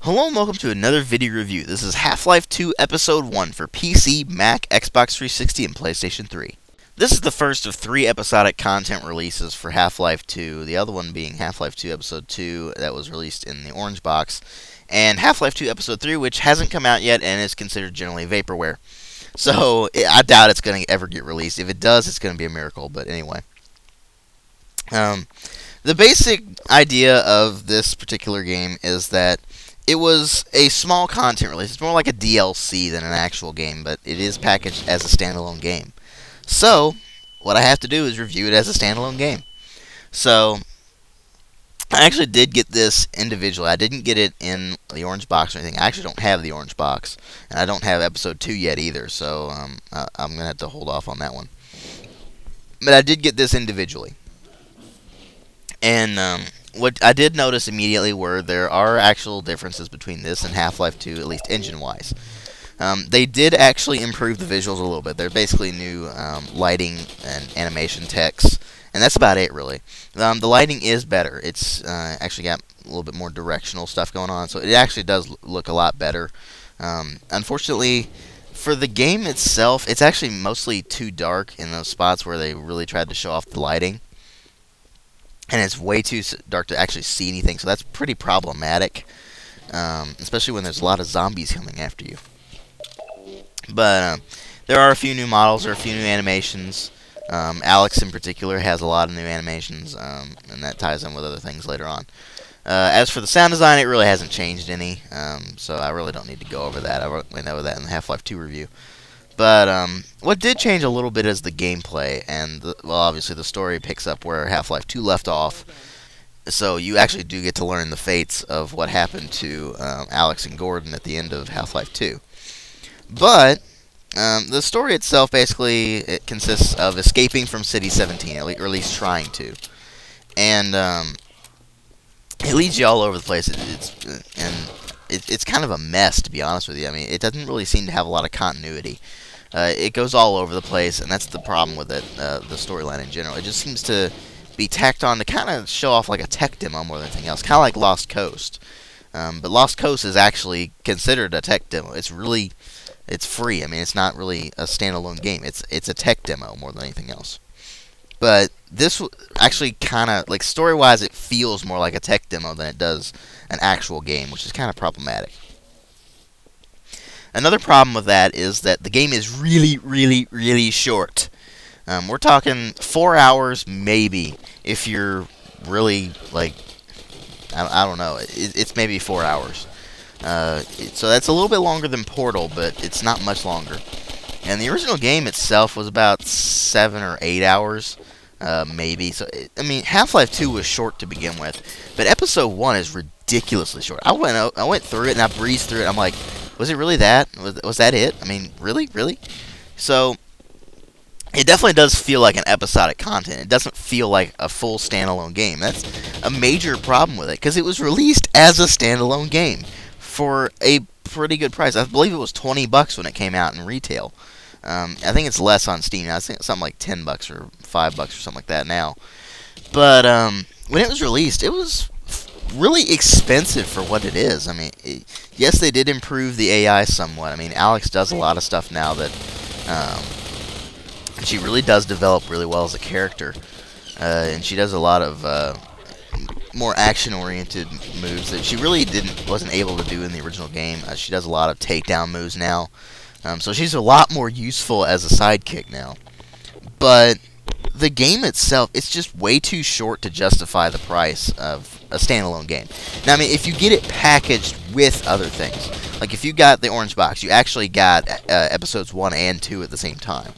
Hello and welcome to another video review. This is Half-Life 2 Episode 1 for PC, Mac, Xbox 360, and PlayStation 3. This is the first of 3 episodic content releases for Half-Life 2, the other one being Half-Life 2 Episode 2 that was released in the orange box, and Half-Life 2 Episode 3 which hasn't come out yet and is considered generally vaporware. So I doubt it's going to ever get released. If it does, it's going to be a miracle, but anyway. The basic idea of this particular game is that it was a small content release. It's more like a DLC than an actual game, but it is packaged as a standalone game. So, what I have to do is review it as a standalone game. So, I actually did get this individually. I didn't get it in the orange box or anything. I actually don't have the orange box, and I don't have Episode 2 yet either, so I'm going to have to hold off on that one. But I did get this individually. And what I did notice immediately were there are actual differences between this and Half-Life 2, at least engine-wise. They did actually improve the visuals a little bit. They're basically new lighting and animation techs, and that's about it, really. The lighting is better. It's actually got a little bit more directional stuff going on, so it actually does look a lot better. Unfortunately, for the game itself, it's actually mostly too dark in those spots where they really tried to show off the lighting. And it's way too dark to actually see anything, so that's pretty problematic, especially when there's a lot of zombies coming after you. But there are a few new models, or a few new animations. Alex in particular has a lot of new animations, and that ties in with other things later on. As for the sound design, it really hasn't changed any, so I really don't need to go over that. I went over that in the Half-Life 2 review. But what did change a little bit is the gameplay, and well, obviously the story picks up where Half-Life 2 left off. So you actually do get to learn the fates of what happened to Alex and Gordon at the end of Half-Life 2. But the story itself basically it consists of escaping from City 17, or at least trying to, and it leads you all over the place. It's kind of a mess, to be honest with you. I mean, it doesn't really seem to have a lot of continuity. It goes all over the place, and that's the problem with it, the storyline in general. It just seems to be tacked on to kind of show off like a tech demo more than anything else, kind of like Lost Coast. But Lost Coast is actually considered a tech demo. It's free. I mean, it's not really a standalone game. It's a tech demo more than anything else. But this actually kind of, like, story-wise, it feels more like a tech demo than it does an actual game, which is kind of problematic. Another problem with that is that the game is really, really, really short. We're talking 4 hours, maybe, if you're really, like, I don't know, it's maybe 4 hours. So that's a little bit longer than Portal, but it's not much longer. And the original game itself was about 7 or 8 hours, maybe. So, I mean, Half-Life 2 was short to begin with, but Episode 1 is ridiculously short. I went through it, and I breezed through it. I'm like, was it really that? Was that it? I mean, really? Really? So, it definitely does feel like an episodic content. It doesn't feel like a full standalone game. That's a major problem with it, because it was released as a standalone game for a pretty good price. I believe it was $20 when it came out in retail. I think it's less on Steam now. I think it's something like $10 or $5 or something like that now. But when it was released, it was really expensive for what it is. I mean, yes, they did improve the AI somewhat. I mean, Alex does a lot of stuff now that she really does develop really well as a character, and she does a lot of more action-oriented moves that she really wasn't able to do in the original game. She does a lot of takedown moves now, so she's a lot more useful as a sidekick now. But the game itself, it's just way too short to justify the price of a standalone game. Now, I mean, if you get it packaged with other things, like if you got the orange box, you actually got Episodes 1 and 2 at the same time.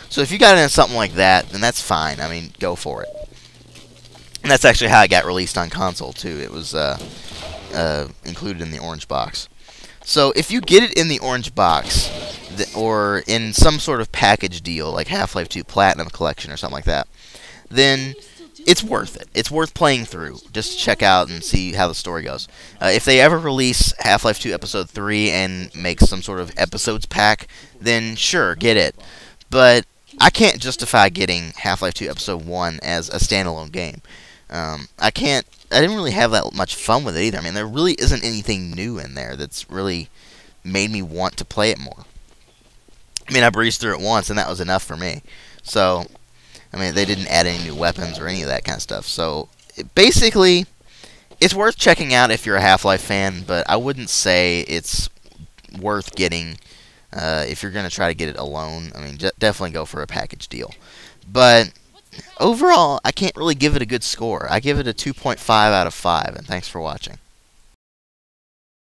So if you got into something like that, then that's fine. I mean, go for it. And that's actually how it got released on console, too. It was included in the orange box. So if you get it in the orange box, or in some sort of package deal, like Half-Life 2 Platinum Collection or something like that, then it's worth it. It's worth playing through, just to check out and see how the story goes. If they ever release Half-Life 2 Episode 3 and make some sort of episodes pack, then sure, get it. But I can't justify getting Half-Life 2 Episode 1 as a standalone game. I can't didn't really have that much fun with it either. I mean, there really isn't anything new in there that's really made me want to play it more. I mean, I breezed through it once, and that was enough for me. So, I mean, they didn't add any new weapons or any of that kind of stuff. So, basically, it's worth checking out if you're a Half-Life fan, but I wouldn't say it's worth getting if you're going to try to get it alone. I mean, definitely go for a package deal. But overall, I can't really give it a good score. I give it a 2.5 out of 5, and thanks for watching.